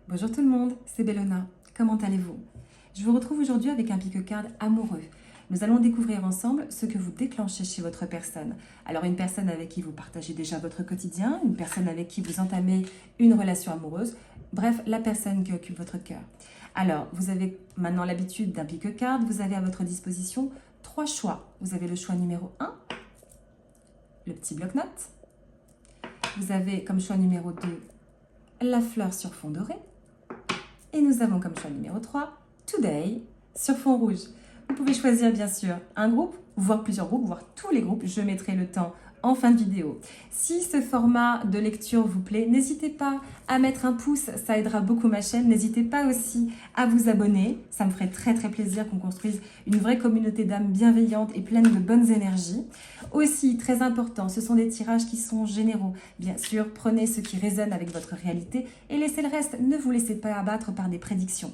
Bonjour tout le monde, c'est Bellona. Comment allez-vous? Je vous retrouve aujourd'hui avec un pick-a-card amoureux. Nous allons découvrir ensemble ce que vous déclenchez chez votre personne. Alors une personne avec qui vous partagez déjà votre quotidien, une personne avec qui vous entamez une relation amoureuse, bref, la personne qui occupe votre cœur. Alors, vous avez maintenant l'habitude d'un pick-a-card, vous avez à votre disposition 3 choix. Vous avez le choix numéro 1, le petit bloc-notes. Vous avez comme choix numéro 2, la fleur sur fond doré. Et nous avons comme choix numéro 3, Today, sur fond rouge. Vous pouvez choisir bien sûr un groupe, voire plusieurs groupes, voire tous les groupes. Je mettrai le temps en fin de vidéo. Si ce format de lecture vous plaît, n'hésitez pas à mettre un pouce, ça aidera beaucoup ma chaîne. N'hésitez pas aussi à vous abonner, ça me ferait très plaisir qu'on construise une vraie communauté d'âmes bienveillantes et pleines de bonnes énergies. Aussi, très important, ce sont des tirages qui sont généraux. Bien sûr, prenez ce qui résonne avec votre réalité et laissez le reste. Ne vous laissez pas abattre par des prédictions.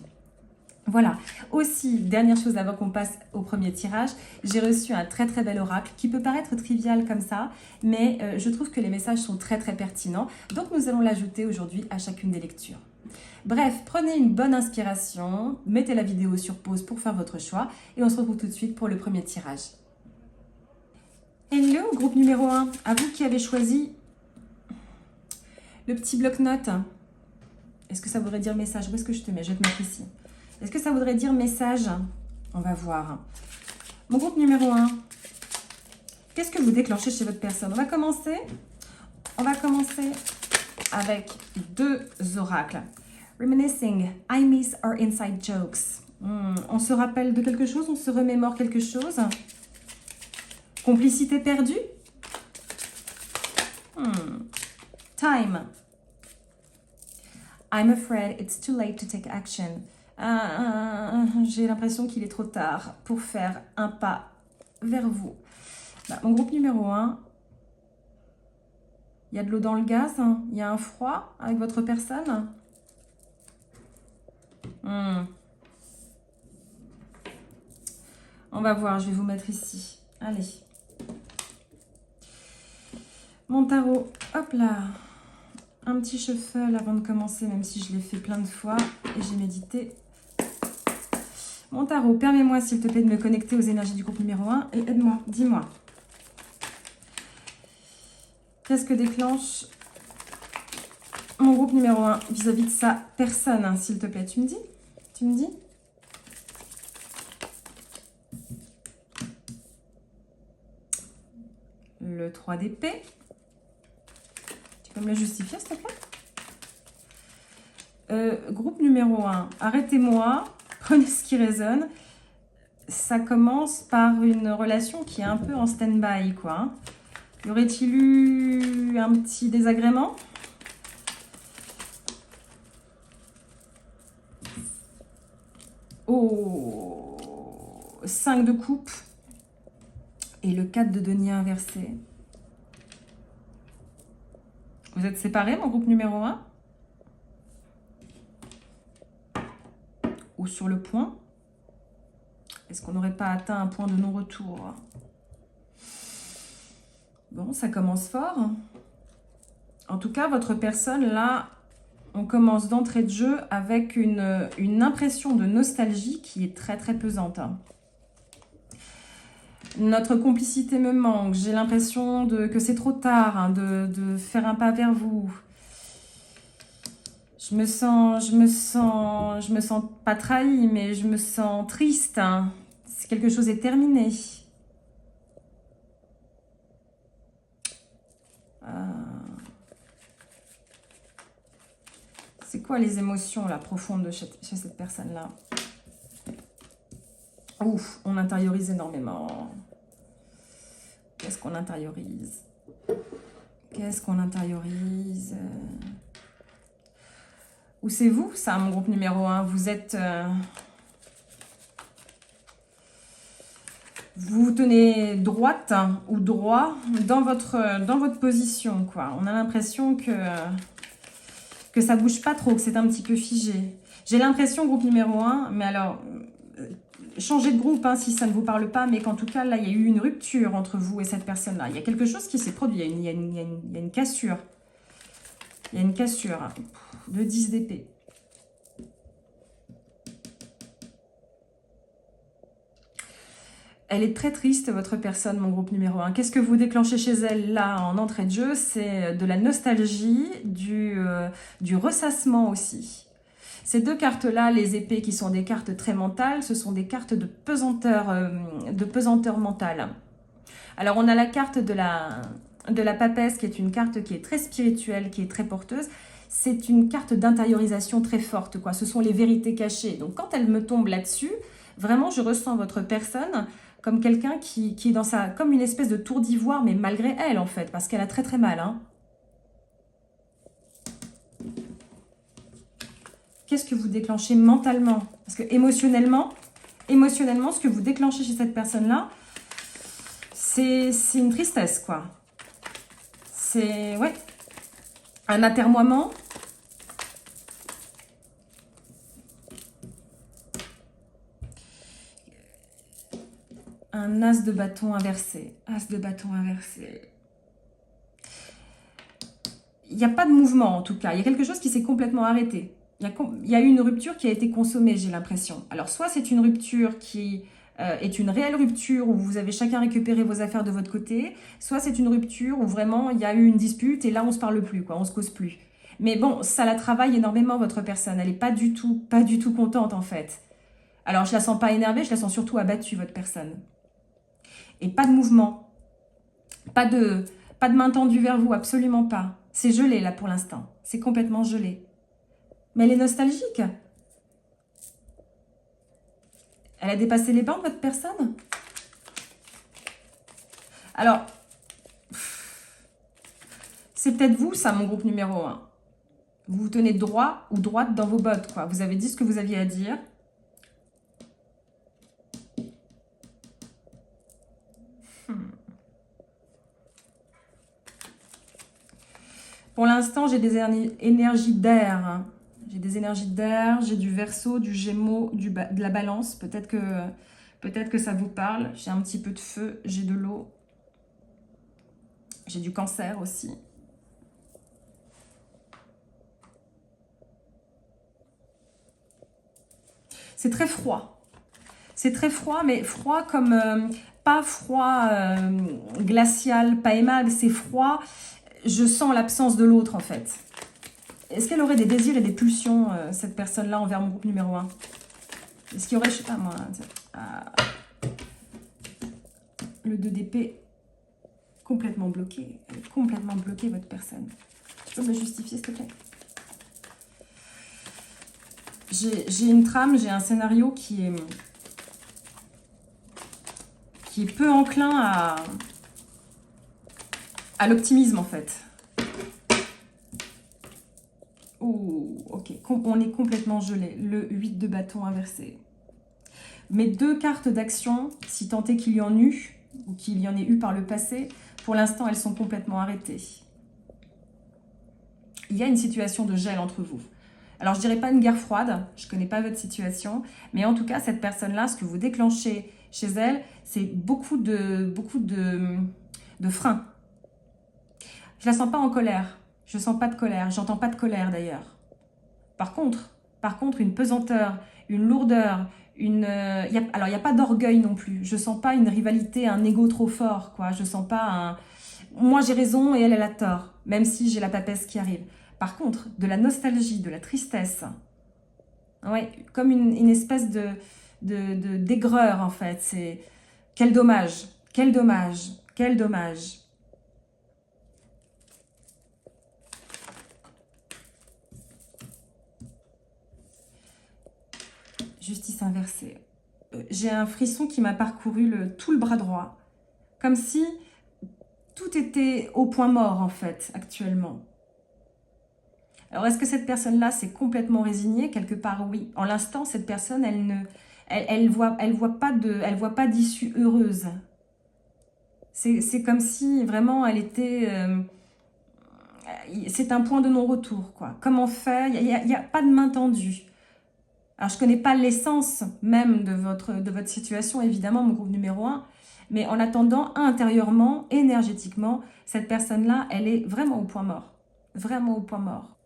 Voilà. Aussi, dernière chose avant qu'on passe au premier tirage, j'ai reçu un très bel oracle qui peut paraître trivial comme ça, mais je trouve que les messages sont très pertinents. Donc nous allons l'ajouter aujourd'hui à chacune des lectures. Bref, prenez une bonne inspiration, mettez la vidéo sur pause pour faire votre choix et on se retrouve tout de suite pour le premier tirage. Hello, groupe numéro 1, à vous qui avez choisi le petit bloc-notes. Est-ce que ça voudrait dire message? Où est-ce que je te mets? Je vais te mettre ici. Est-ce que ça voudrait dire message? On va voir. Mon groupe numéro 1. Qu'est-ce que vous déclenchez chez votre personne? On va commencer avec 2 oracles. Reminiscing, I miss our inside jokes. On se rappelle de quelque chose? On se remémore quelque chose? Complicité perdue? Time. I'm afraid it's too late to take action. J'ai l'impression qu'il est trop tard pour faire un pas vers vous. Mon groupe numéro 1, il y a de l'eau dans le gaz, il y a un froid avec votre personne. On va voir, je vais vous mettre ici. Allez. Mon tarot, hop là. Un petit shuffle avant de commencer, même si je l'ai fait plein de fois et j'ai médité. Mon tarot, permets-moi s'il te plaît de me connecter aux énergies du groupe numéro 1 et aide-moi, dis-moi. Qu'est-ce que déclenche mon groupe numéro 1 vis-à-vis de sa personne, s'il te plaît? Tu me dis? Tu me dis? Le 3 d'épée. Tu peux me le justifier, s'il te plaît? Groupe numéro 1, arrêtez-moi. Prenez ce qui résonne. Ça commence par une relation qui est un peu en stand-by, quoi. Y aurait-il eu un petit désagrément? Oh, 5 de coupe et le 4 de denier inversé. Vous êtes séparés, mon groupe numéro 1? Ou sur le point? Est-ce qu'on n'aurait pas atteint un point de non-retour? Bon, ça commence fort. En tout cas, votre personne, là, on commence d'entrée de jeu avec une impression de nostalgie qui est très pesante. Notre complicité me manque. J'ai l'impression que c'est trop tard de faire un pas vers vous. Je me sens pas trahie, mais je me sens triste. Quelque chose est terminé. C'est quoi les émotions là, profondes chez cette personne-là? Ouf, on intériorise énormément. Qu'est-ce qu'on intériorise? Qu'est-ce qu'on intériorise? Ou c'est vous, ça, mon groupe numéro 1? Vous êtes... vous tenez droite ou droit dans votre position, quoi. On a l'impression que ça bouge pas trop, que c'est un petit peu figé. J'ai l'impression, groupe numéro 1, mais alors, changez de groupe si ça ne vous parle pas, mais qu'en tout cas, là, il y a eu une rupture entre vous et cette personne-là. Il y a quelque chose qui s'est produit, il y a une cassure. Il y a une cassure. Le 10 d'épée. Elle est très triste, votre personne, mon groupe numéro 1. Qu'est-ce que vous déclenchez chez elle, là, en entrée de jeu? C'est de la nostalgie, du ressassement aussi. Ces deux cartes-là, les épées, qui sont des cartes très mentales, ce sont des cartes de pesanteur mentale. Alors, on a la carte de la papesse, qui est une carte qui est très spirituelle, qui est très porteuse. C'est une carte d'intériorisation très forte, quoi. Ce sont les vérités cachées. Donc, quand elle me tombe là-dessus, vraiment, je ressens votre personne comme quelqu'un qui est dans comme une espèce de tour d'ivoire, mais malgré elle, en fait, parce qu'elle a très très mal, hein. Qu'est-ce que vous déclenchez mentalement? Parce que émotionnellement, ce que vous déclenchez chez cette personne-là, c'est une tristesse, quoi. C'est, ouais, un atermoiement. Un as de bâton inversé. As de bâton inversé. Il n'y a pas de mouvement, en tout cas. Il y a quelque chose qui s'est complètement arrêté. Il y a eu une rupture qui a été consommée, j'ai l'impression. Alors, soit c'est une rupture qui est une réelle rupture où vous avez chacun récupéré vos affaires de votre côté, soit c'est une rupture où vraiment il y a eu une dispute et là, on ne se parle plus, quoi, on ne se cause plus. Mais bon, ça la travaille énormément, votre personne. Elle n'est pas du tout contente, en fait. Alors, je la sens pas énervée, je la sens surtout abattue, votre personne. Et pas de mouvement. Pas de main tendue vers vous, absolument pas. C'est gelé, là, pour l'instant. C'est complètement gelé. Mais elle est nostalgique. Elle a dépassé les bornes, votre personne? Alors, c'est peut-être vous, ça, mon groupe numéro 1. Vous vous tenez droit ou droite dans vos bottes, quoi. Vous avez dit ce que vous aviez à dire. Pour l'instant, j'ai des énergies d'air. J'ai des énergies d'air, j'ai du Verseau, du Gémeaux, de la Balance. Peut-être que ça vous parle. J'ai un petit peu de feu, j'ai de l'eau. J'ai du Cancer aussi. C'est très froid. C'est très froid, mais froid comme... pas froid glacial, pas aimable, c'est froid. Je sens l'absence de l'autre, en fait. Est-ce qu'elle aurait des désirs et des pulsions, cette personne-là, envers mon groupe numéro 1? Est-ce qu'il y aurait, je sais pas moi, le 2 d'épée complètement bloqué. Elle est complètement bloquée, votre personne. Tu peux me le justifier, s'il te plaît? J'ai une trame, j'ai un scénario qui est peu enclin à l'optimisme, en fait. Oh, ok, on est complètement gelé. Le 8 de bâton inversé. Mes deux cartes d'action, si tant est qu'il y en eut, ou qu'il y en ait eu par le passé, pour l'instant, elles sont complètement arrêtées. Il y a une situation de gel entre vous. Alors, je dirais pas une guerre froide, je connais pas votre situation, mais en tout cas, cette personne-là, ce que vous déclenchez chez elle, c'est beaucoup de freins. Je la sens pas en colère. Je sens pas de colère. J'entends pas de colère d'ailleurs. Par contre, une pesanteur, une lourdeur, alors il n'y a pas d'orgueil non plus. Je sens pas une rivalité, un ego trop fort, quoi. Je sens pas un... Moi j'ai raison et elle a tort, même si j'ai la papesse qui arrive. Par contre, de la nostalgie, de la tristesse, ouais, comme une espèce d'aigreur en fait. C'est quel dommage, quel dommage, quel dommage. Justice inversée. J'ai un frisson qui m'a parcouru tout le bras droit. Comme si tout était au point mort, en fait, actuellement. Alors, est-ce que cette personne-là s'est complètement résignée? Quelque part, oui. En l'instant, cette personne, elle voit pas d'issue heureuse. C'est comme si, vraiment, elle était... c'est un point de non-retour, quoi. Comment faire? Il n'y a pas de main tendue. Alors, je ne connais pas l'essence même de votre situation, évidemment, mon groupe numéro 1. Mais en attendant, intérieurement, énergétiquement, cette personne-là, elle est vraiment au point mort. Vraiment au point mort.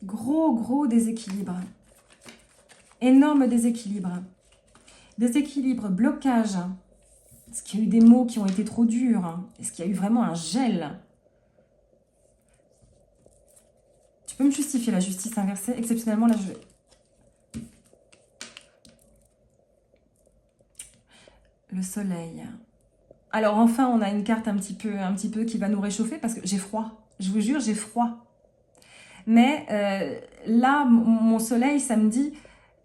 Gros déséquilibre. Énorme déséquilibre. Déséquilibre, blocage. Est-ce qu'il y a eu des mots qui ont été trop durs? Est-ce qu'il y a eu vraiment un gel? Tu peux me justifier la justice inversée? Exceptionnellement, là, je vais... Le soleil. Alors, enfin, on a une carte un petit peu qui va nous réchauffer parce que j'ai froid. Je vous jure, j'ai froid. Mais là, mon soleil, ça me dit,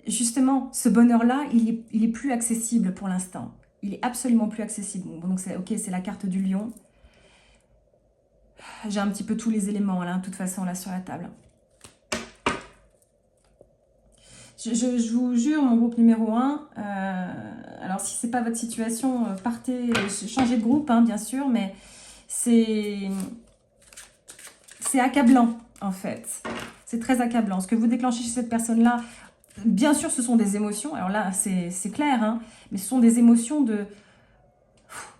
justement, ce bonheur-là, il est plus accessible pour l'instant. Il est absolument plus accessible. Bon, donc, ok, c'est la carte du lion. J'ai un petit peu tous les éléments, là, de toute façon, là, sur la table. Je vous jure, mon groupe numéro 1, alors si c'est pas votre situation, partez, changez de groupe, hein, bien sûr, mais c'est accablant, en fait. C'est très accablant. Ce que vous déclenchez chez cette personne-là, bien sûr, ce sont des émotions. Alors là, c'est clair, hein, mais ce sont des émotions de...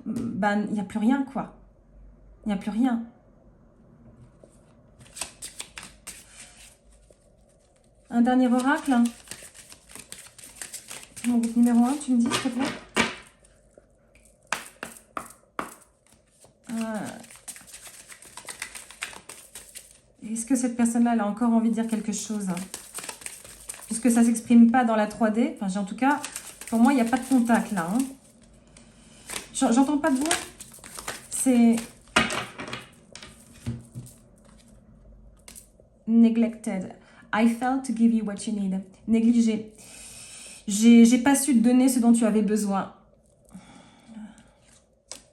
Ben, il n'y a plus rien, quoi. Il n'y a plus rien. Un dernier oracle. Mon groupe numéro 1, tu me dis, s'il te plaît. Est-ce que cette personne-là, elle a encore envie de dire quelque chose? Puisque ça ne s'exprime pas dans la 3D. Enfin, en tout cas, pour moi, il n'y a pas de contact, là. Hein. J'entends pas de voix. C'est... Neglected. I failed to give you what you need. Négligé. J'ai pas su te donner ce dont tu avais besoin.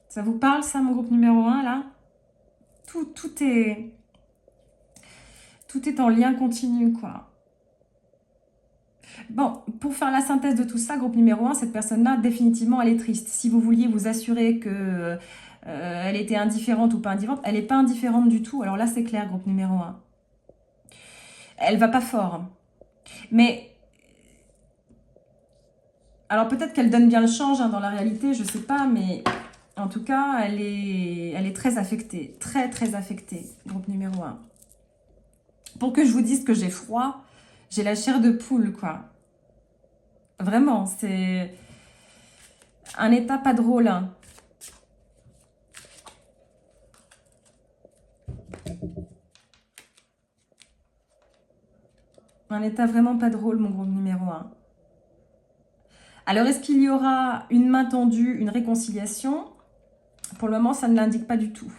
Ça vous parle, ça, mon groupe numéro 1, là? Tout est en lien continu, quoi. Bon, pour faire la synthèse de tout ça, groupe numéro 1, cette personne-là, définitivement, elle est triste. Si vous vouliez vous assurer que elle était indifférente ou pas indifférente, elle n'est pas indifférente du tout. Alors là, c'est clair, groupe numéro 1. Elle va pas fort. Mais... Alors peut-être qu'elle donne bien le change hein, dans la réalité, je sais pas, mais en tout cas, elle est très affectée. Très, très affectée, groupe numéro 1. Pour que je vous dise que j'ai froid, j'ai la chair de poule, quoi. Vraiment, c'est un état pas drôle. Hein. Un état vraiment pas drôle, mon groupe numéro 1. Alors, est-ce qu'il y aura une main tendue, une réconciliation? Pour le moment, ça ne l'indique pas du tout.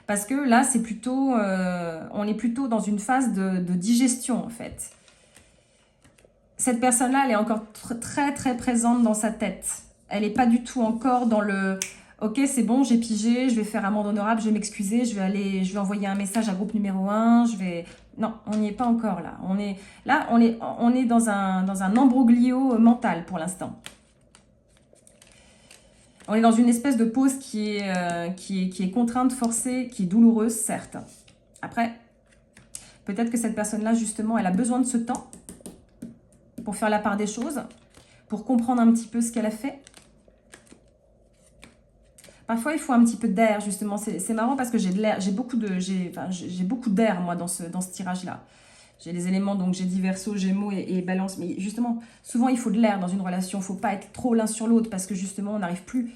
Parce que là, c'est plutôt, on est plutôt dans une phase de digestion, en fait. Cette personne-là, elle est encore très, très présente dans sa tête. Elle n'est pas du tout encore dans le... Ok, c'est bon, j'ai pigé, je vais faire amende honorable, je vais m'excuser, je vais envoyer un message à groupe numéro 1, je vais... Non, on n'y est pas encore là. On est dans un embroglio mental pour l'instant. On est dans une espèce de pause qui est contrainte, forcée, qui est douloureuse, certes. Après, peut-être que cette personne-là, justement, elle a besoin de ce temps pour faire la part des choses, pour comprendre un petit peu ce qu'elle a fait. Parfois, il faut un petit peu d'air, justement. C'est marrant parce que j'ai de l'air, j'ai beaucoup d'air, moi, dans ce tirage-là. J'ai les éléments, donc j'ai dit Verseau, Gémeaux et Balance. Mais justement, souvent, il faut de l'air dans une relation. Il ne faut pas être trop l'un sur l'autre parce que justement, on n'arrive plus...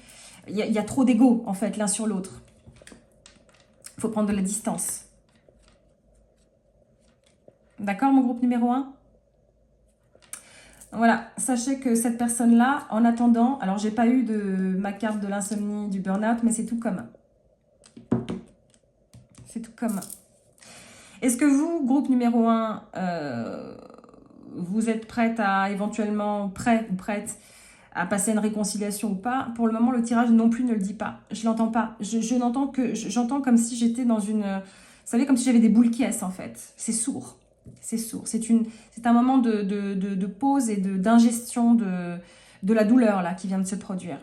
Il y a trop d'ego, en fait, l'un sur l'autre. Il faut prendre de la distance. D'accord, mon groupe numéro 1? Voilà, sachez que cette personne-là, en attendant... Alors, j'ai pas eu de ma carte de l'insomnie, du burn-out, mais c'est tout commun. C'est tout commun. Est-ce que vous, groupe numéro 1, vous êtes prête à éventuellement, prête à passer une réconciliation ou pas? Pour le moment, le tirage non plus ne le dit pas. Je l'entends pas. Je n'entends que... J'entends comme si j'étais dans une... Vous savez, comme si j'avais des boules qui en fait. C'est sourd. C'est sourd. C'est un moment de pause et d'ingestion de la douleur là qui vient de se produire.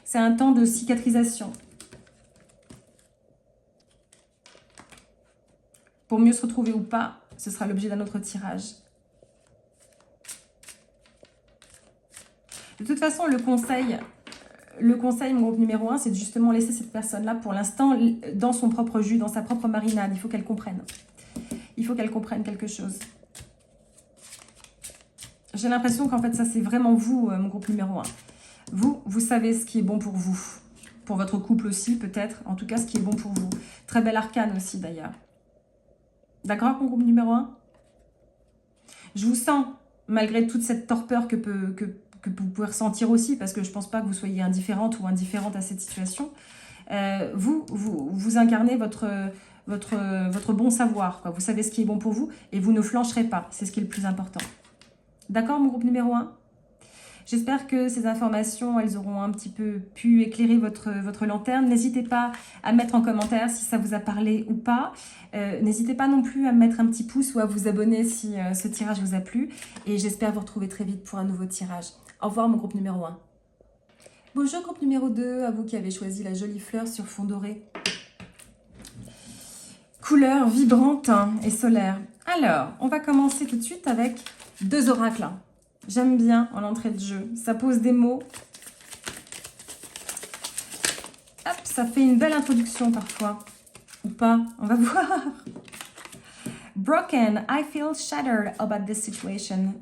C'est un temps de cicatrisation. Pour mieux se retrouver ou pas, ce sera l'objet d'un autre tirage. De toute façon, le conseil, mon groupe numéro 1, c'est de justement laisser cette personne-là, pour l'instant, dans son propre jus, dans sa propre marinade. Il faut qu'elle comprenne. Il faut qu'elle comprenne quelque chose. J'ai l'impression qu'en fait, ça, c'est vraiment vous, mon groupe numéro 1. Vous savez ce qui est bon pour vous. Pour votre couple aussi, peut-être. En tout cas, ce qui est bon pour vous. Très bel arcane aussi, d'ailleurs. D'accord, mon groupe numéro 1? Je vous sens, malgré toute cette torpeur que vous pouvez ressentir aussi, parce que je ne pense pas que vous soyez indifférente ou indifférente à cette situation. Vous incarnez votre bon savoir, quoi. Vous savez ce qui est bon pour vous et vous ne flancherez pas. C'est ce qui est le plus important. D'accord, mon groupe numéro 1? J'espère que ces informations, elles auront un petit peu pu éclairer votre lanterne. N'hésitez pas à mettre en commentaire si ça vous a parlé ou pas. N'hésitez pas non plus à mettre un petit pouce ou à vous abonner si ce tirage vous a plu. Et j'espère vous retrouver très vite pour un nouveau tirage. Au revoir, mon groupe numéro 1. Bonjour, groupe numéro 2, à vous qui avez choisi la jolie fleur sur fond doré. Couleur vibrante et solaire. Alors, on va commencer tout de suite avec 2 oracles. J'aime bien en entrée de jeu. Ça pose des mots. Hop, ça fait une belle introduction parfois. Ou pas, on va voir. Broken, I feel shattered about this situation.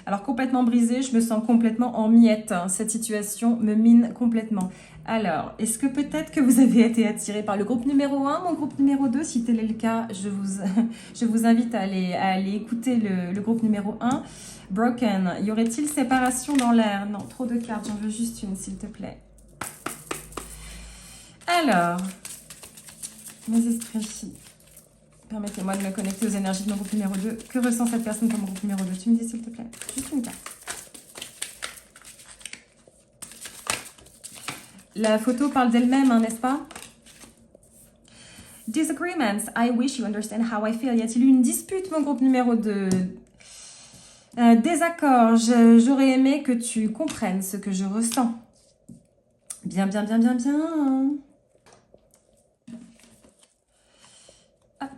Alors complètement brisée, je me sens complètement en miettes. Cette situation me mine complètement. Alors, est-ce que peut-être que vous avez été attiré par le groupe numéro 1, mon groupe numéro 2? Si tel est le cas, je vous invite à aller écouter le groupe numéro 1. Broken, y aurait-il séparation dans l'air? Non, trop de cartes, j'en veux juste une, s'il te plaît. Alors, mes esprits, permettez-moi de me connecter aux énergies de mon groupe numéro 2. Que ressent cette personne pour mon groupe numéro 2? Tu me dis, s'il te plaît. Juste une carte. La photo parle d'elle-même, hein, n'est-ce pas? Disagreements, I wish you understand how I feel. Y a-t-il eu une dispute, mon groupe numéro 2? Désaccord, j'aurais aimé que tu comprennes ce que je ressens. Bien, bien, bien, bien, bien. Hop.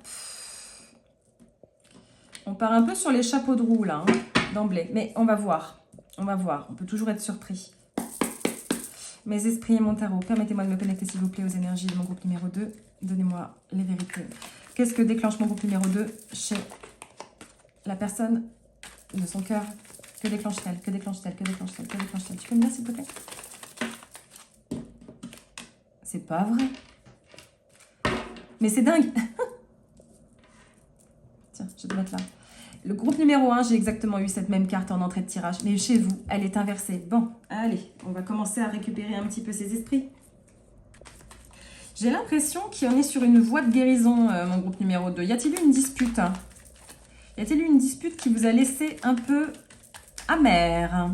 On part un peu sur les chapeaux de roue, là, hein, d'emblée. Mais on va voir. On va voir. On peut toujours être surpris. Mes esprits et mon tarot, permettez-moi de me connecter, s'il vous plaît, aux énergies de mon groupe numéro 2. Donnez-moi les vérités. Qu'est-ce que déclenche mon groupe numéro 2 chez la personne de son cœur? Que déclenche-t-elle? Que déclenche-t-elle? Que déclenche-t-elle? Que déclenche-t-elle? Tu peux me dire, s'il te plaît? C'est pas vrai. Mais c'est dingue. Tiens, je vais te mettre là. Le groupe numéro 1, j'ai exactement eu cette même carte en entrée de tirage. Mais chez vous, elle est inversée. Bon, allez, on va commencer à récupérer un petit peu ses esprits. J'ai l'impression qu'il en est sur une voie de guérison, mon groupe numéro 2. Y a-t-il eu une dispute? Y a-t-il eu une dispute qui vous a laissé un peu amer?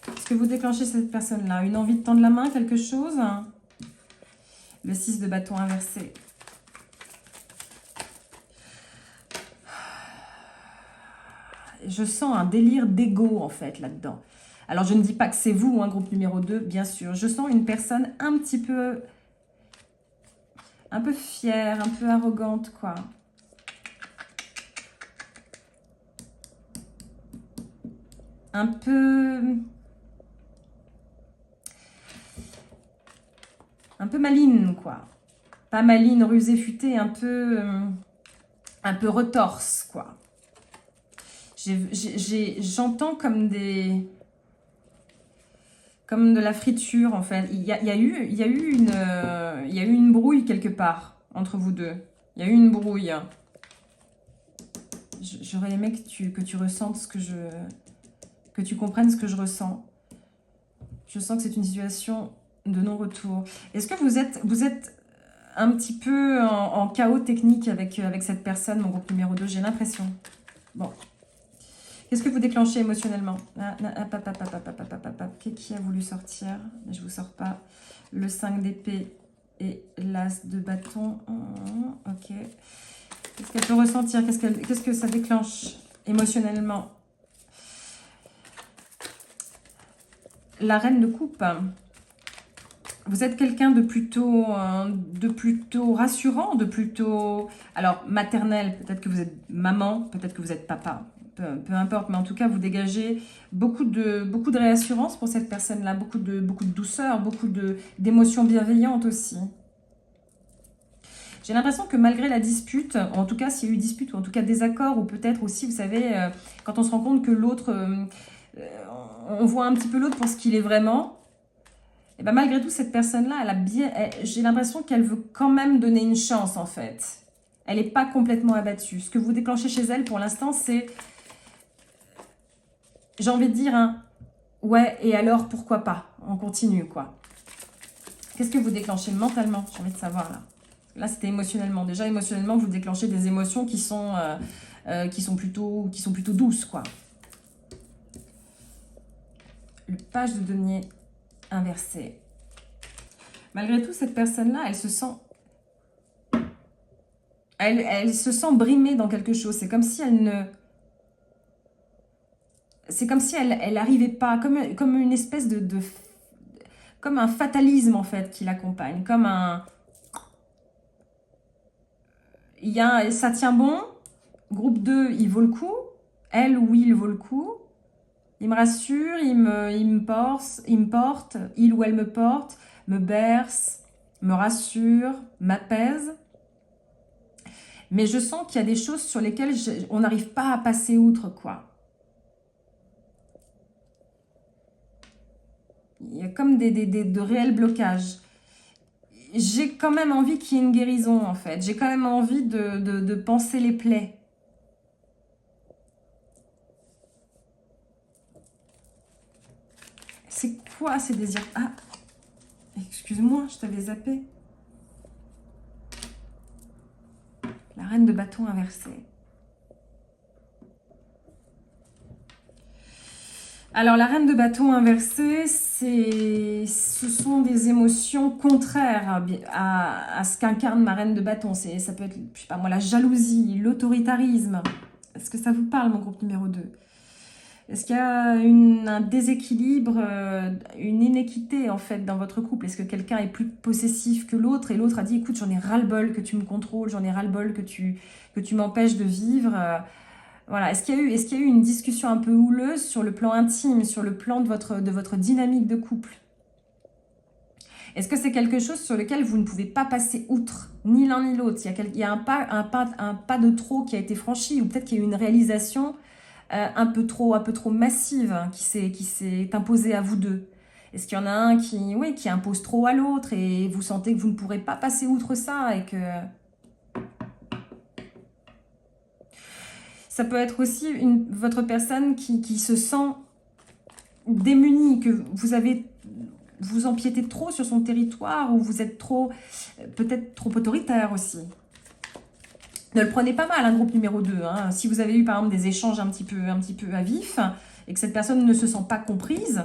Est-ce que vous déclenchez cette personne-là? Une envie de tendre la main, quelque chose? Le 6 de bâton inversé. Je sens un délire d'ego, en fait, là-dedans. Alors, je ne dis pas que c'est vous ou un groupe numéro 2, bien sûr. Je sens une personne un peu fière, un peu arrogante, quoi. Un peu maline, quoi. Pas maline, rusée, futée, un peu retorse, quoi. J'entends comme de la friture, en fait. Il y a eu une brouille quelque part entre vous deux. Il y a eu une brouille. J'aurais aimé que tu ressentes que tu comprennes ce que je ressens. Je sens que c'est une situation de non-retour. Est-ce que vous êtes un petit peu en chaos technique avec cette personne, mon groupe numéro 2? J'ai l'impression. Bon. Qu'est-ce que vous déclenchez émotionnellement? Qui a voulu sortir? Je ne vous sors pas. Le 5 d'épée et l'as de bâton. Ok. Qu'est-ce qu'elle peut ressentir? Qu'est-ce que ça déclenche émotionnellement? La reine de coupe. Vous êtes quelqu'un de plutôt rassurant, de plutôt... Alors, maternel, peut-être que vous êtes maman, peut-être que vous êtes papa. Peu importe, mais en tout cas, vous dégagez beaucoup de réassurance pour cette personne-là, beaucoup de douceur, beaucoup d'émotions bienveillantes aussi. J'ai l'impression que malgré la dispute, en tout cas s'il y a eu dispute, ou en tout cas désaccord, ou peut-être aussi, vous savez, quand on se rend compte que l'autre, on voit un petit peu l'autre pour ce qu'il est vraiment, et ben malgré tout, cette personne-là, j'ai l'impression qu'elle veut quand même donner une chance, en fait. Elle n'est pas complètement abattue. Ce que vous déclenchez chez elle, pour l'instant, c'est, j'ai envie de dire, hein, ouais, et alors, pourquoi pas? On continue, quoi. Qu'est-ce que vous déclenchez mentalement? J'ai envie de savoir, là. Là, c'était émotionnellement. Déjà, émotionnellement, vous déclenchez des émotions qui sont plutôt douces, quoi. Le page de denier inversé. Malgré tout, cette personne-là, elle se sent brimée dans quelque chose. C'est comme si elle ne... C'est comme si elle n'arrivait pas, comme une espèce comme un fatalisme, en fait, qui l'accompagne. Comme un... Ça tient bon. Groupe 2, il vaut le coup. Elle ou il vaut le coup. Il me rassure, il me porte, il ou elle me porte, me berce, me rassure, m'apaise. Mais je sens qu'il y a des choses sur lesquelles on n'arrive pas à passer outre, quoi. Il y a comme de réels blocages. J'ai quand même envie qu'il y ait une guérison, en fait. J'ai quand même envie de panser les plaies. C'est quoi ces désirs? Ah, excuse-moi, je t'avais zappé. La reine de bâton inversée. Alors, la reine de bâton inversée, ce sont des émotions contraires à ce qu'incarne ma reine de bâton. Ça peut être, je sais pas moi, la jalousie, l'autoritarisme. Est-ce que ça vous parle, mon groupe numéro 2? Est-ce qu'il y a un déséquilibre, une inéquité en fait dans votre couple? Est-ce que quelqu'un est plus possessif que l'autre et l'autre a dit écoute, j'en ai ras-le-bol que tu me contrôles, j'en ai ras-le-bol que tu m'empêches de vivre voilà. Est-ce qu'il y a eu une discussion un peu houleuse sur le plan intime, sur le plan de votre dynamique de couple? Est-ce que c'est quelque chose sur lequel vous ne pouvez pas passer outre, ni l'un ni l'autre? Il y a un pas de trop qui a été franchi, ou peut-être qu'il y a eu une réalisation un peu trop massive qui s'est imposée à vous deux. Est-ce qu'il y en a un qui impose trop à l'autre et vous sentez que vous ne pourrez pas passer outre ça et que... Ça peut être aussi votre personne qui se sent démunie, que vous empiétez trop sur son territoire ou vous êtes peut-être trop autoritaire aussi. Ne le prenez pas mal, un groupe numéro 2. Hein. Si vous avez eu par exemple des échanges un petit peu à vif et que cette personne ne se sent pas comprise,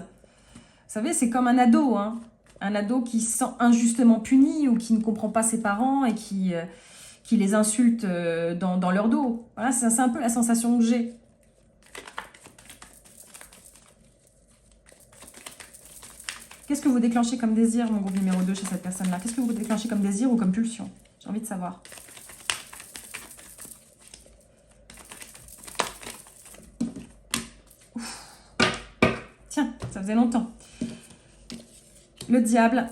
vous savez, c'est comme un ado. Hein. Un ado qui se sent injustement puni ou qui ne comprend pas ses parents et qui les insulte dans leur dos. Voilà, c'est un peu la sensation que j'ai. Qu'est-ce que vous déclenchez comme désir, mon groupe numéro 2, chez cette personne-là? Qu'est-ce que vous déclenchez comme désir ou comme pulsion? J'ai envie de savoir. Tiens, ça faisait longtemps. Le diable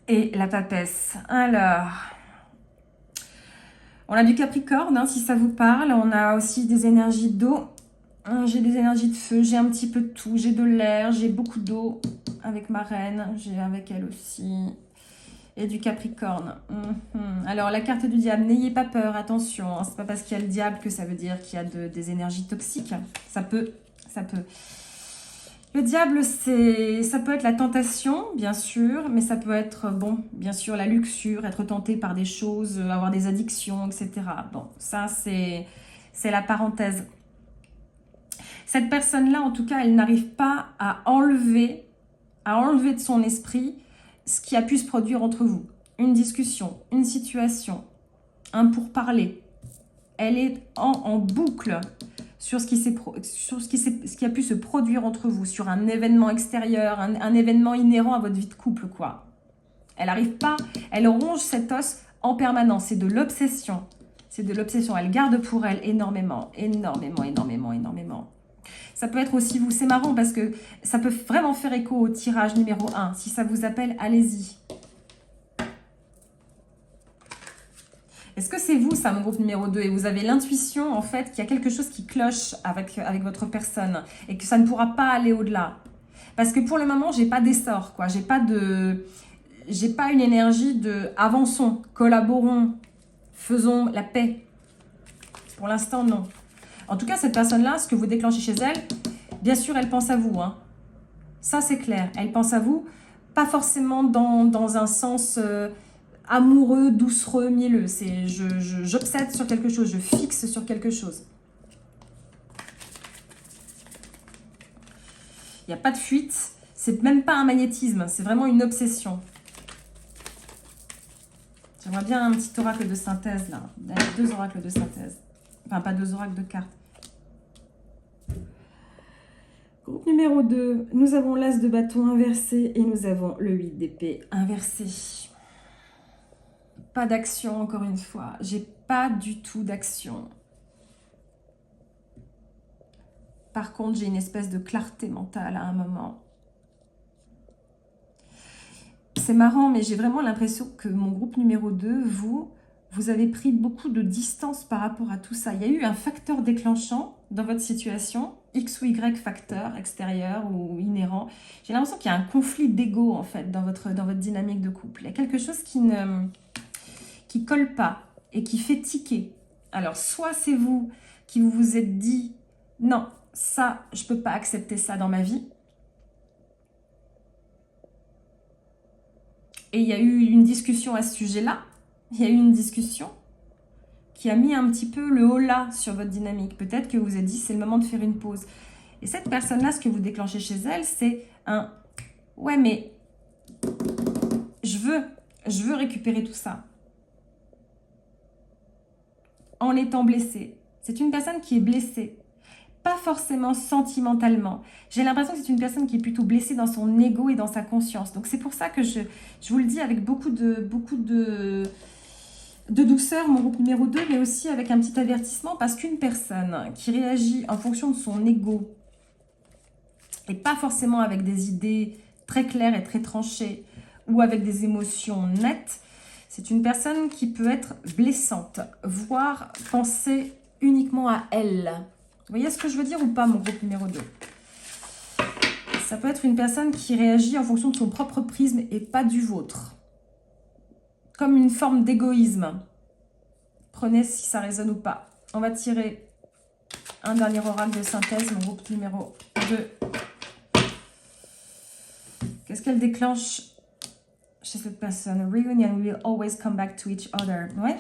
et la papesse. Alors, on a du Capricorne, hein, si ça vous parle. On a aussi des énergies d'eau. J'ai des énergies de feu, j'ai un petit peu de tout. J'ai de l'air, j'ai beaucoup d'eau avec ma reine. J'ai avec elle aussi. Et du Capricorne. Alors, la carte du diable, n'ayez pas peur, attention. Hein, c'est pas parce qu'il y a le diable que ça veut dire qu'il y a des énergies toxiques. Ça peut. Le diable, ça peut être la tentation, bien sûr, mais ça peut être, bon, bien sûr, la luxure, être tenté par des choses, avoir des addictions, etc. Bon, ça, c'est la parenthèse. Cette personne-là, en tout cas, elle n'arrive pas à enlever de son esprit ce qui a pu se produire entre vous. Une discussion, une situation, un pourparler. Elle est en boucle sur ce qui a pu se produire entre vous, sur un événement extérieur, un événement inhérent à votre vie de couple, quoi. Elle n'arrive pas, elle ronge cet os en permanence, c'est de l'obsession. C'est de l'obsession, elle garde pour elle énormément. Ça peut être aussi vous, c'est marrant parce que ça peut vraiment faire écho au tirage numéro 1. Si ça vous appelle, allez-y. Est-ce que c'est vous, ça, mon groupe numéro 2, et vous avez l'intuition, en fait, qu'il y a quelque chose qui cloche avec votre personne et que ça ne pourra pas aller au-delà? Parce que pour le moment, j'ai pas d'essor, quoi. J'ai pas une énergie de avançons, collaborons, faisons la paix. Pour l'instant, non. En tout cas, cette personne-là, ce que vous déclenchez chez elle, bien sûr, elle pense à vous, hein. Ça, c'est clair. Elle pense à vous, pas forcément dans un sens amoureux, doucereux, mielleux. C'est j'obsède sur quelque chose, je fixe sur quelque chose. Il n'y a pas de fuite. C'est même pas un magnétisme, c'est vraiment une obsession. J'aimerais bien un petit oracle de synthèse, là. Deux oracles de synthèse. Enfin, pas deux oracles de cartes. Groupe numéro 2, nous avons l'As de bâton inversé et nous avons le 8 d'épée inversé. Pas d'action, encore une fois. J'ai pas du tout d'action. Par contre, j'ai une espèce de clarté mentale à un moment. C'est marrant, mais j'ai vraiment l'impression que mon groupe numéro 2, vous avez pris beaucoup de distance par rapport à tout ça. Il y a eu un facteur déclenchant dans votre situation, X ou Y facteur extérieur ou inhérent. J'ai l'impression qu'il y a un conflit d'ego, en fait, dans votre dynamique de couple. Il y a quelque chose qui colle pas et qui fait tiquer. Alors, soit c'est vous qui vous êtes dit « Non, ça, je peux pas accepter ça dans ma vie ». Et il y a eu une discussion à ce sujet-là. Il y a eu une discussion qui a mis un petit peu le holà sur votre dynamique. Peut-être que vous vous êtes dit, c'est le moment de faire une pause. Et cette personne-là, ce que vous déclenchez chez elle, c'est un « Ouais, mais je veux récupérer tout ça. » En étant blessée. C'est une personne qui est blessée. Pas forcément sentimentalement. J'ai l'impression que c'est une personne qui est plutôt blessée dans son ego et dans sa conscience. Donc c'est pour ça que je vous le dis avec beaucoup de douceur, mon groupe numéro 2, mais aussi avec un petit avertissement, parce qu'une personne qui réagit en fonction de son ego, et pas forcément avec des idées très claires et très tranchées, ou avec des émotions nettes, c'est une personne qui peut être blessante, voire penser uniquement à elle. Vous voyez ce que je veux dire ou pas, mon groupe numéro 2? Ça peut être une personne qui réagit en fonction de son propre prisme et pas du vôtre. Comme une forme d'égoïsme. Prenez si ça résonne ou pas. On va tirer un dernier oracle de synthèse, mon groupe numéro 2. Qu'est-ce qu'elle déclenche chez cette personne? Reunion, we will always come back to each other. Ouais.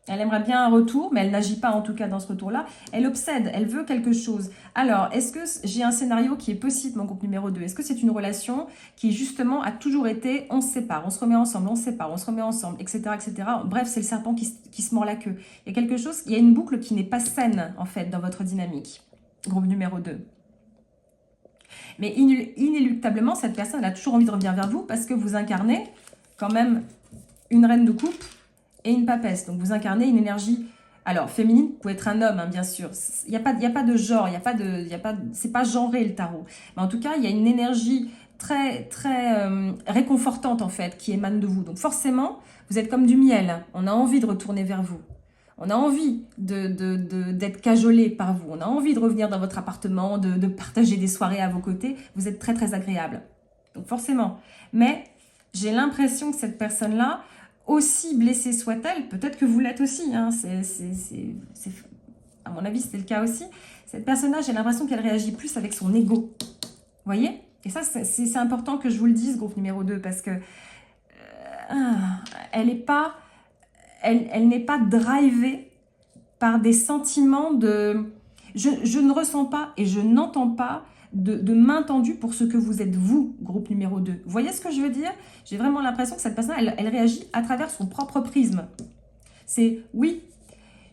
Elle aimerait bien un retour, mais elle n'agit pas en tout cas dans ce retour-là. Elle obsède, elle veut quelque chose. Alors, est-ce que j'ai un scénario qui est possible, mon groupe numéro 2? Est-ce que c'est une relation qui, justement, a toujours été on se sépare, on se remet ensemble, on se sépare, on se remet ensemble, etc. etc. Bref, c'est le serpent qui se mord la queue. Il y a quelque chose, il y a une boucle qui n'est pas saine, en fait, dans votre dynamique, groupe numéro 2. Mais inéluctablement, cette personne, elle a toujours envie de revenir vers vous parce que vous incarnez quand même une reine de coupe et une papesse. Donc, vous incarnez une énergie, alors féminine, vous pouvez être un homme, hein, bien sûr. Il n'y a pas de genre, c'est pas genré le tarot. Mais en tout cas, il y a une énergie très, très réconfortante, en fait, qui émane de vous. Donc, forcément, vous êtes comme du miel. On a envie de retourner vers vous. On a envie d'être cajolé par vous. On a envie de revenir dans votre appartement, de partager des soirées à vos côtés. Vous êtes très, très agréable. Donc, forcément. Mais j'ai l'impression que cette personne-là, aussi blessée soit-elle, peut-être que vous l'êtes aussi, hein, à mon avis, c'est le cas aussi. Cette personne-là, j'ai l'impression qu'elle réagit plus avec son ego. Vous voyez? Et ça, c'est important que je vous le dise, groupe numéro 2, parce que elle n'est pas drivée par des sentiments de... Je ne ressens pas et je n'entends pas de main tendue pour ce que vous êtes, vous, groupe numéro 2. Vous voyez ce que je veux dire? J'ai vraiment l'impression que cette personne, elle réagit à travers son propre prisme. C'est, oui,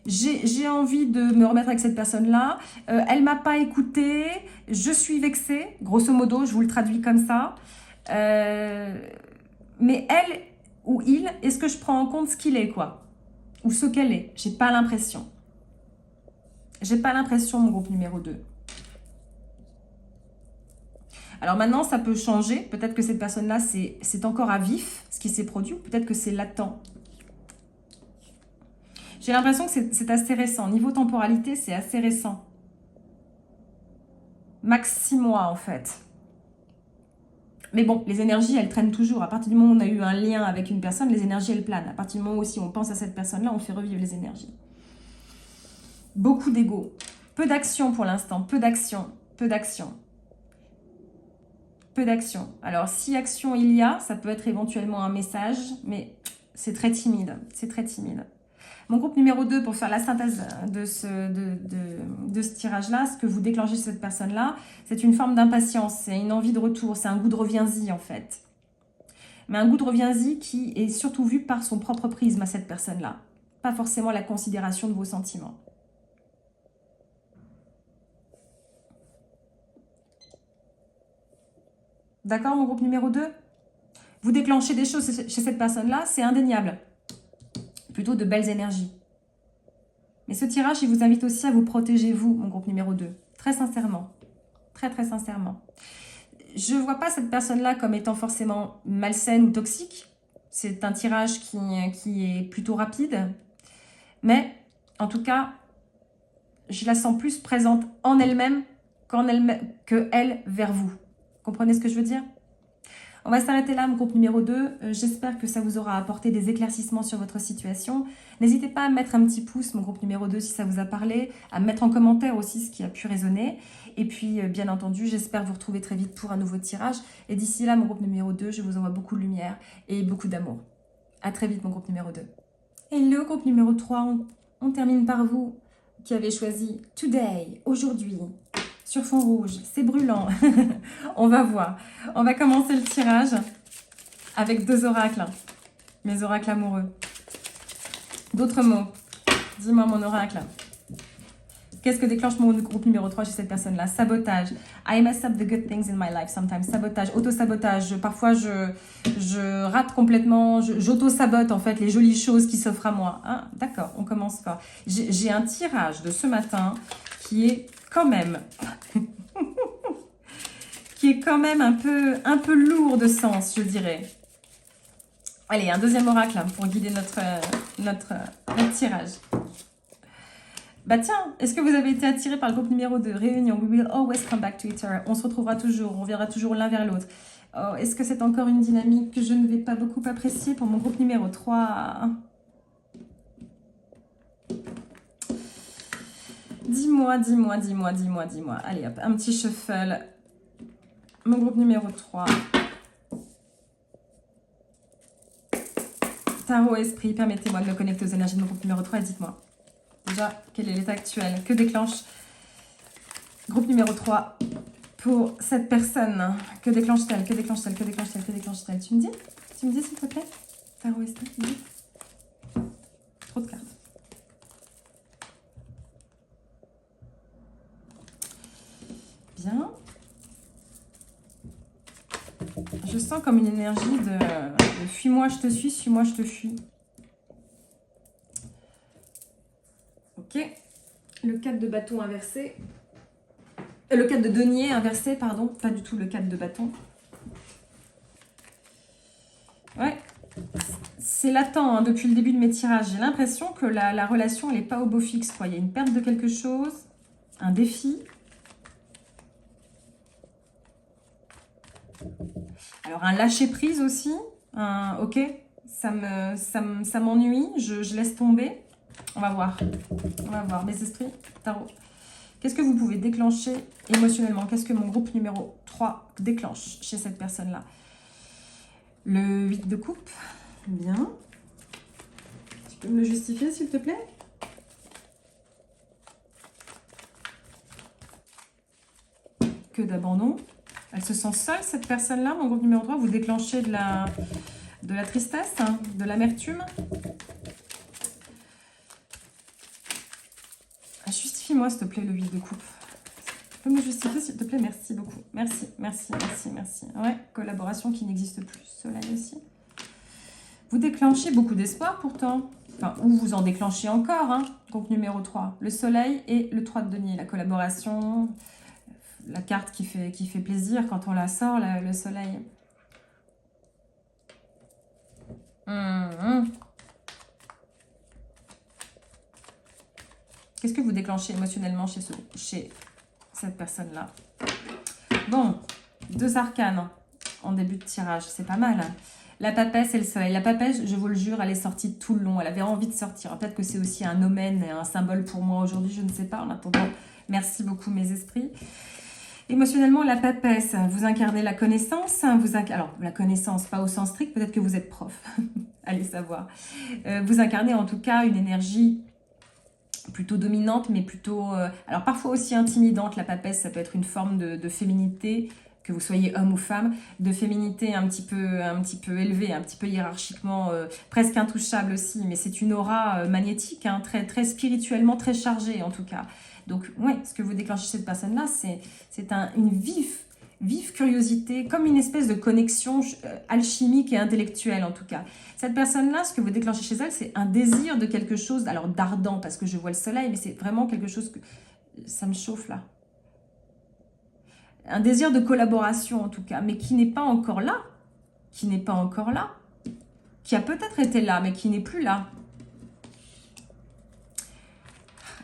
j'ai envie de me remettre avec cette personne-là, elle ne m'a pas écouté, je suis vexée, grosso modo, je vous le traduis comme ça. Mais elle ou il, est-ce que je prends en compte ce qu'il est, quoi? Ou ce qu'elle est? J'ai pas l'impression. J'ai pas l'impression, mon groupe numéro 2. Alors maintenant, ça peut changer. Peut-être que cette personne-là, c'est encore à vif, ce qui s'est produit. Peut-être que c'est latent. J'ai l'impression que c'est assez récent. Niveau temporalité, c'est assez récent. Max 6 mois, en fait. Mais bon, les énergies, elles traînent toujours. À partir du moment où on a eu un lien avec une personne, les énergies, elles planent. À partir du moment où aussi on pense à cette personne-là, on fait revivre les énergies. Beaucoup d'ego. Peu d'action pour l'instant. Peu d'action. Peu d'action. Peu d'action. Alors, si action il y a, ça peut être éventuellement un message, mais c'est très timide. C'est très timide. Mon groupe numéro 2, pour faire la synthèse de ce tirage-là, ce que vous déclenchez chez cette personne-là, c'est une forme d'impatience, c'est une envie de retour, c'est un goût de reviens-y en fait. Mais un goût de reviens-y qui est surtout vu par son propre prisme à cette personne-là. Pas forcément la considération de vos sentiments. D'accord, mon groupe numéro 2? Vous déclenchez des choses chez cette personne-là, c'est indéniable. Plutôt de belles énergies. Mais ce tirage, il vous invite aussi à vous protéger, vous, mon groupe numéro 2. Très sincèrement. Très, très sincèrement. Je ne vois pas cette personne-là comme étant forcément malsaine ou toxique. C'est un tirage qui est plutôt rapide. Mais, en tout cas, je la sens plus présente en elle-même qu'elle vers vous. Comprenez ce que je veux dire? On va s'arrêter là, mon groupe numéro 2. J'espère que ça vous aura apporté des éclaircissements sur votre situation. N'hésitez pas à mettre un petit pouce, mon groupe numéro 2, si ça vous a parlé, à mettre en commentaire aussi ce qui a pu résonner. Et puis, bien entendu, j'espère vous retrouver très vite pour un nouveau tirage. Et d'ici là, mon groupe numéro 2, je vous envoie beaucoup de lumière et beaucoup d'amour. À très vite, mon groupe numéro 2. Et le groupe numéro 3, on termine par vous, qui avez choisi Today, aujourd'hui. Sur fond rouge, c'est brûlant. On va voir. On va commencer le tirage avec 2 oracles. Mes oracles amoureux. D'autres mots. Dis-moi mon oracle. Qu'est-ce que déclenche mon groupe numéro 3 chez cette personne-là? Sabotage. I mess up the good things in my life sometimes. Sabotage, auto-sabotage. Parfois, je rate complètement, j'auto-sabote en fait les jolies choses qui s'offrent à moi. Hein, d'accord, on commence fort. J'ai un tirage de ce matin qui est quand même... qui est quand même un peu lourd de sens, je dirais. Allez, un deuxième oracle hein, pour guider notre tirage. Bah tiens, est-ce que vous avez été attiré par le groupe numéro 2? Réunion, we will always come back to each other. On se retrouvera toujours, on viendra toujours l'un vers l'autre. Oh, est-ce que c'est encore une dynamique que je ne vais pas beaucoup apprécier pour mon groupe numéro 3? Dis-moi. Allez hop, un petit shuffle. Mon groupe numéro 3. Tarot Esprit, permettez-moi de me connecter aux énergies de mon groupe numéro 3 et dites-moi déjà quel est l'état actuel, que déclenche groupe numéro 3 pour cette personne. Que déclenche-t-elle? Que déclenche-t-elle? Que déclenche-t-elle? Que déclenche-t-elle? Tu me dis? Tu me dis s'il te plaît? Tarot Esprit, tu me dis? Trop de cartes. Bien. Je sens comme une énergie de fuis-moi, je te suis, suis-moi, je te fuis. Ok. Le 4 de bâton inversé. Le 4 de denier inversé, pardon. Pas du tout le 4 de bâton. Ouais. C'est latent hein, depuis le début de mes tirages. J'ai l'impression que la relation, elle n'est pas au beau fixe. Quoi. Il y a une perte de quelque chose, un défi. Alors, un lâcher-prise aussi. Ok, ça m'ennuie. Je laisse tomber. On va voir. On va voir. Mes esprits, tarot. Qu'est-ce que vous pouvez déclencher émotionnellement? Qu'est-ce que mon groupe numéro 3 déclenche chez cette personne-là? Le 8 de coupe. Bien. Tu peux me le justifier, s'il te plaît? Que d'abandon. Elle se sent seule, cette personne-là, mon groupe numéro 3. Vous déclenchez de la tristesse, hein, de l'amertume. Justifie-moi, s'il te plaît, le 8 de coupe. Tu peux me justifier, s'il te plaît? Merci beaucoup. Merci. Ouais, collaboration qui n'existe plus. Soleil aussi. Vous déclenchez beaucoup d'espoir, pourtant. Enfin, ou vous en déclenchez encore, hein. Groupe numéro 3. Le soleil et le 3 de denier. La collaboration... La carte qui fait plaisir quand on la sort, le soleil. Qu'est-ce que vous déclenchez émotionnellement chez cette personne-là? Bon, 2 arcanes en début de tirage, c'est pas mal. La papesse et le soleil. La papesse, je vous le jure, elle est sortie tout le long. Elle avait envie de sortir. Peut-être que c'est aussi un omen et un symbole pour moi aujourd'hui, je ne sais pas. En attendant, merci beaucoup mes esprits. Émotionnellement, la papesse, vous incarnez la connaissance. Alors, la connaissance, pas au sens strict, peut-être que vous êtes prof. Allez savoir. Vous incarnez en tout cas une énergie plutôt dominante, mais plutôt... alors, parfois aussi intimidante. La papesse, ça peut être une forme de féminité, que vous soyez homme ou femme, de féminité un petit peu élevée, un petit peu hiérarchiquement, presque intouchable aussi. Mais c'est une aura magnétique, hein, très, très spirituellement, très chargée en tout cas. Donc, ouais, ce que vous déclenchez chez cette personne-là, c'est une vive curiosité, comme une espèce de connexion alchimique et intellectuelle en tout cas. Cette personne-là, ce que vous déclenchez chez elle, c'est un désir de quelque chose, alors d'ardent parce que je vois le soleil, mais c'est vraiment quelque chose que... Ça me chauffe là. Un désir de collaboration en tout cas, mais qui n'est pas encore là. Qui n'est pas encore là. Qui a peut-être été là, mais qui n'est plus là.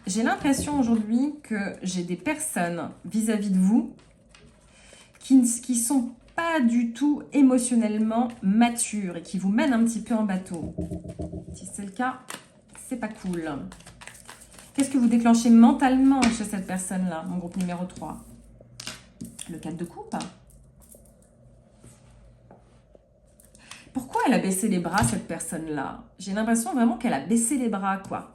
J'ai l'impression aujourd'hui que j'ai des personnes vis-à-vis de vous qui sont pas du tout émotionnellement matures et qui vous mènent un petit peu en bateau. Si c'est le cas, c'est pas cool. Qu'est-ce que vous déclenchez mentalement chez cette personne-là, mon groupe numéro 3? Le 4 de coupe. Pourquoi elle a baissé les bras, cette personne-là? J'ai l'impression vraiment qu'elle a baissé les bras, quoi.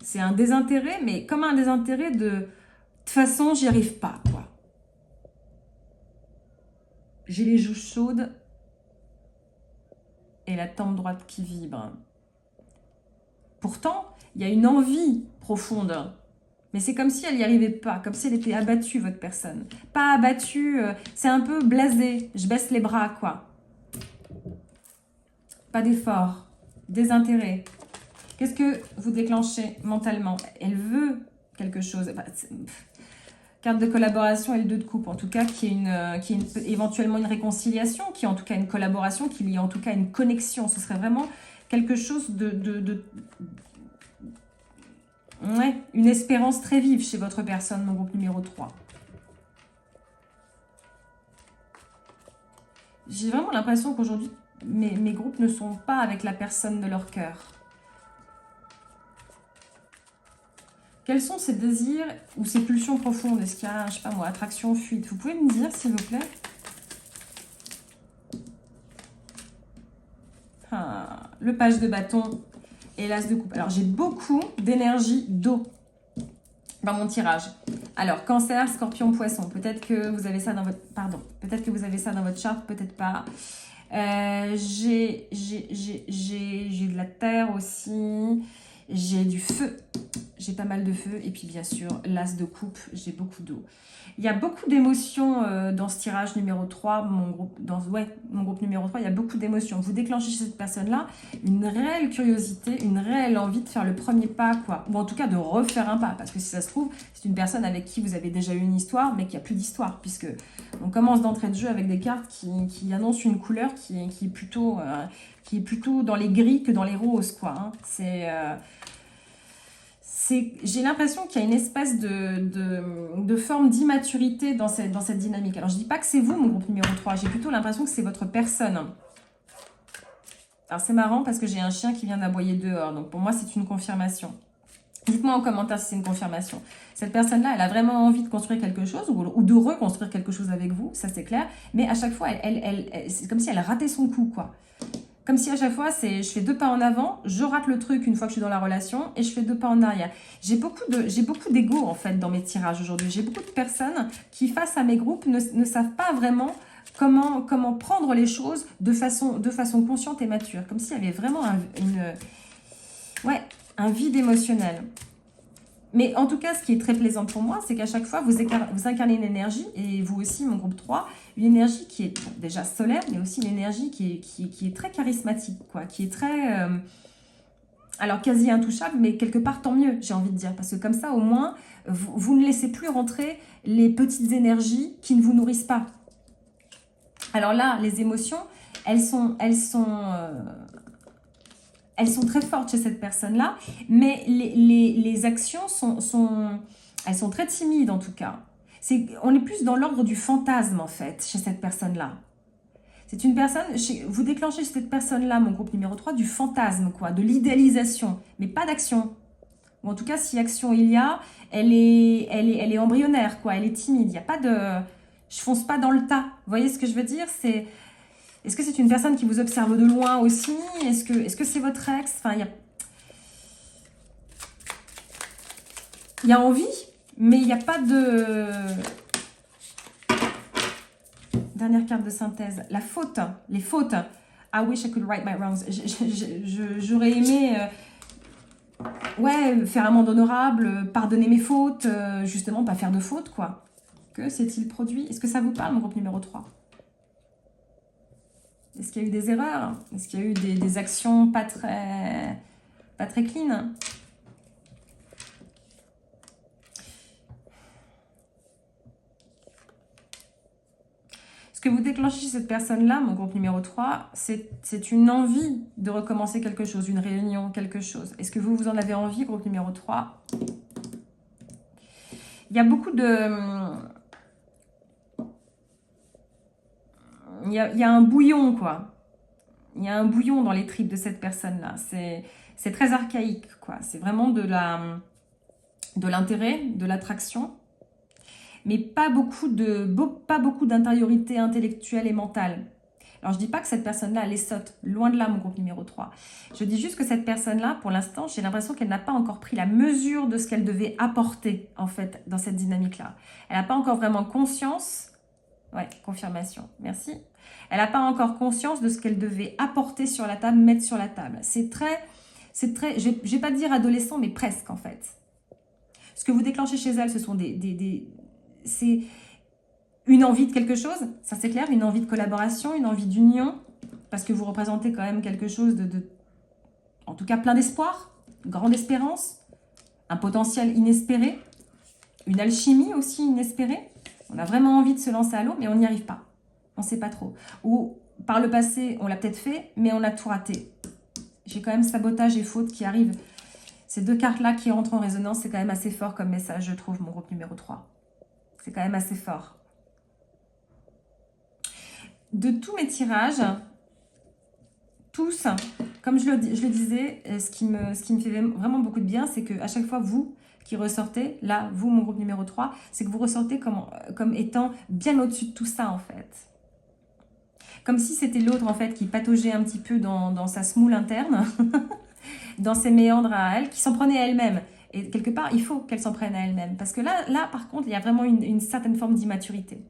C'est un désintérêt, mais comme un désintérêt de... De toute façon, j'y arrive pas, quoi. J'ai les joues chaudes et la tempe droite qui vibre. Pourtant, il y a une envie profonde. Mais c'est comme si elle n'y arrivait pas, comme si elle était abattue, votre personne. Pas abattue, c'est un peu blasé. Je baisse les bras, quoi. Pas d'effort, désintérêt. Qu'est-ce que vous déclenchez mentalement? Elle veut quelque chose. Carte de collaboration et le 2 de coupe, en tout cas, qui est éventuellement une réconciliation, qui est en tout cas une collaboration, qui est en tout cas une connexion. Ce serait vraiment quelque chose ouais, une espérance très vive chez votre personne, mon groupe numéro 3. J'ai vraiment l'impression qu'aujourd'hui, mes groupes ne sont pas avec la personne de leur cœur. Quels sont ces désirs ou ces pulsions profondes? Est-ce qu'il y a, je sais pas moi, attraction, fuite? Vous pouvez me dire, s'il vous plaît? Le page de bâton et l'as de coupe. Alors, j'ai beaucoup d'énergie d'eau dans mon tirage. Alors, cancer, scorpion, poisson. Peut-être que vous avez ça dans votre... Pardon. Peut-être que vous avez ça dans votre charte, peut-être pas. J'ai de la terre aussi. J'ai du feu. J'ai pas mal de feu. Et puis, bien sûr, l'as de coupe. J'ai beaucoup d'eau. Il y a beaucoup d'émotions dans ce tirage numéro 3, mon groupe numéro 3, il y a beaucoup d'émotions. Vous déclenchez chez cette personne-là une réelle curiosité, une réelle envie de faire le premier pas, quoi. Ou en tout cas de refaire un pas, parce que si ça se trouve, c'est une personne avec qui vous avez déjà eu une histoire, mais qui n'a plus d'histoire, puisque on commence d'entrée de jeu avec des cartes qui annoncent une couleur qui est plutôt dans les gris que dans les roses, quoi. Hein. J'ai l'impression qu'il y a une espèce de forme d'immaturité dans cette dynamique. Alors, je ne dis pas que c'est vous, mon groupe numéro 3. J'ai plutôt l'impression que c'est votre personne. Alors, c'est marrant parce que j'ai un chien qui vient d'aboyer dehors. Donc, pour moi, c'est une confirmation. Dites-moi en commentaire si c'est une confirmation. Cette personne-là, elle a vraiment envie de construire quelque chose ou de reconstruire quelque chose avec vous. Ça, c'est clair. Mais à chaque fois, c'est comme si elle ratait son coup, quoi. Comme si à chaque fois, je fais 2 pas en avant, je rate le truc une fois que je suis dans la relation et je fais 2 pas en arrière. J'ai beaucoup d'ego en fait dans mes tirages aujourd'hui. J'ai beaucoup de personnes qui, face à mes groupes, ne savent pas vraiment comment prendre les choses de façon consciente et mature. Comme s'il y avait vraiment un vide émotionnel. Mais en tout cas, ce qui est très plaisant pour moi, c'est qu'à chaque fois, vous incarnez une énergie, et vous aussi, mon groupe 3, une énergie qui est déjà solaire, mais aussi une énergie qui est très charismatique, quoi, qui est très... alors, quasi intouchable, mais quelque part, tant mieux, j'ai envie de dire. Parce que comme ça, au moins, vous ne laissez plus rentrer les petites énergies qui ne vous nourrissent pas. Alors là, les émotions, elles sont elles sont très fortes chez cette personne-là, mais les actions elles sont très timides en tout cas. On est plus dans l'ordre du fantasme en fait, chez cette personne-là. C'est une personne, vous déclenchez chez cette personne-là, mon groupe numéro 3, du fantasme, quoi, de l'idéalisation, mais pas d'action. Ou en tout cas, si action il y a, elle est embryonnaire, quoi, elle est timide. Il n'y a pas de... Je fonce pas dans le tas. Vous voyez ce que je veux dire? Est-ce que c'est une personne qui vous observe de loin aussi? Est-ce que c'est votre ex? Enfin, il y a envie, mais il n'y a pas de... Dernière carte de synthèse. La faute, les fautes. I wish I could right my wrongs. J'aurais aimé... ouais, faire un monde honorable, pardonner mes fautes, justement, pas faire de fautes, quoi. Que s'est-il produit? Est-ce que ça vous parle, mon groupe numéro 3? Est-ce qu'il y a eu des erreurs? Est-ce qu'il y a eu des actions pas très clean? Ce que vous déclenchez chez cette personne-là, mon groupe numéro 3, c'est une envie de recommencer quelque chose, une réunion, quelque chose. Est-ce que vous en avez envie, groupe numéro 3? Il y a beaucoup de... Il y a un bouillon, quoi. Il y a un bouillon dans les tripes de cette personne-là. C'est très archaïque, quoi. C'est vraiment de l'intérêt, de l'attraction, mais pas beaucoup d'intériorité intellectuelle et mentale. Alors, je dis pas que cette personne-là, elle est sotte. Loin de là, mon groupe numéro 3. Je dis juste que cette personne-là, pour l'instant, j'ai l'impression qu'elle n'a pas encore pris la mesure de ce qu'elle devait apporter, en fait, dans cette dynamique-là. Elle n'a pas encore vraiment conscience... Ouais, confirmation. Merci. Elle n'a pas encore conscience de ce qu'elle devait apporter sur la table, mettre sur la table. C'est très, je vais pas dire adolescent, mais presque, en fait. Ce que vous déclenchez chez elle, ce sont c'est une envie de quelque chose, ça c'est clair, une envie de collaboration, une envie d'union, parce que vous représentez quand même quelque chose en tout cas plein d'espoir, grande espérance, un potentiel inespéré, une alchimie aussi inespérée. On a vraiment envie de se lancer à l'eau, mais on n'y arrive pas. On ne sait pas trop. Ou par le passé, on l'a peut-être fait, mais on a tout raté. J'ai quand même sabotage et faute qui arrivent. Ces deux cartes-là qui rentrent en résonance, c'est quand même assez fort comme message, je trouve, mon groupe numéro 3. C'est quand même assez fort. De tous mes tirages, tous, comme je le disais, ce qui me fait vraiment beaucoup de bien, c'est qu'à chaque fois, vous qui ressortez, là, vous, mon groupe numéro 3, c'est que vous ressortez comme étant bien au-dessus de tout ça, en fait. Comme si c'était l'autre, en fait, qui pataugeait un petit peu dans sa semoule interne, dans ses méandres à elle, qui s'en prenait à elle-même. Et quelque part, il faut qu'elle s'en prenne à elle-même. Parce que là, par contre, il y a vraiment une certaine forme d'immaturité.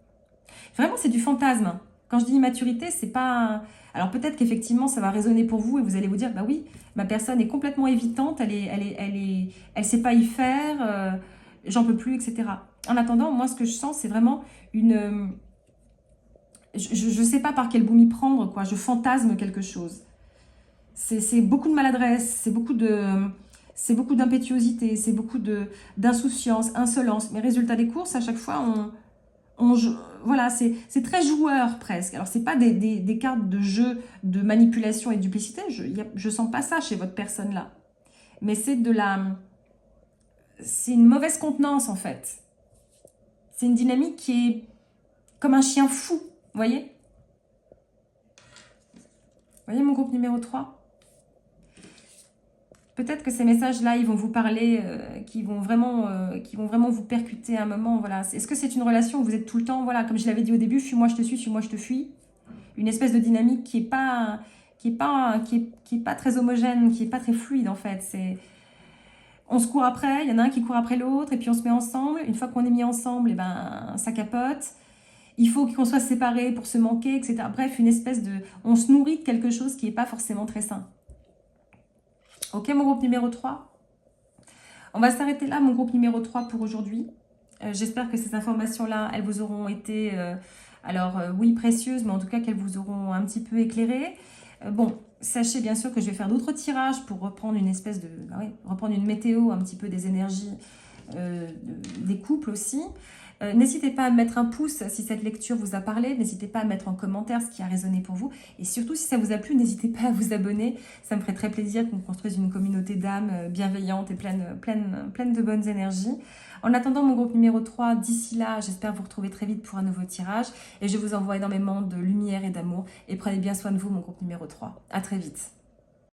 Vraiment, c'est du fantasme. Quand je dis immaturité, c'est pas... Alors peut-être qu'effectivement, ça va résonner pour vous et vous allez vous dire, bah oui, ma personne est complètement évitante, elle sait pas y faire, j'en peux plus, etc. En attendant, moi, ce que je sens, c'est vraiment une... Je sais pas par quel bout m'y prendre, quoi. Je fantasme quelque chose. C'est beaucoup de maladresse, c'est beaucoup d'impétuosité, c'est beaucoup d'insouciance, insolence. Mais résultat des courses, à chaque fois, voilà, c'est très joueur presque. Alors, c'est pas des cartes de jeu de manipulation et de duplicité. Je sens pas ça chez votre personne-là. Mais c'est une mauvaise contenance, en fait. C'est une dynamique qui est comme un chien fou, vous voyez? Vous voyez mon groupe numéro 3? Peut-être que ces messages-là, ils vont vous parler, qui vont vraiment vous percuter à un moment. Voilà. Est-ce que c'est une relation où vous êtes tout le temps, voilà, comme je l'avais dit au début, fuis-moi, je te suis, fuis-moi, je te fuis. Une espèce de dynamique qui est pas très homogène, qui est pas très fluide en fait. On se court après, il y en a un qui court après l'autre, et puis on se met ensemble. Une fois qu'on est mis ensemble, et ben ça capote. Il faut qu'on soit séparés pour se manquer, etc. Bref, une espèce de... On se nourrit de quelque chose qui n'est pas forcément très sain. Ok, mon groupe numéro 3. On va s'arrêter là, mon groupe numéro 3 pour aujourd'hui. J'espère que ces informations-là, elles vous auront été, oui, précieuses, mais en tout cas qu'elles vous auront un petit peu éclairé. Bon, sachez bien sûr que je vais faire d'autres tirages pour reprendre une espèce de... reprendre une météo un petit peu des énergies des couples aussi. N'hésitez pas à mettre un pouce si cette lecture vous a parlé. N'hésitez pas à mettre en commentaire ce qui a résonné pour vous. Et surtout, si ça vous a plu, n'hésitez pas à vous abonner. Ça me ferait très plaisir qu'on construise une communauté d'âmes bienveillantes et pleine de bonnes énergies. En attendant mon groupe numéro 3, d'ici là, j'espère vous retrouver très vite pour un nouveau tirage. Et je vous envoie énormément de lumière et d'amour. Et prenez bien soin de vous, mon groupe numéro 3. À très vite.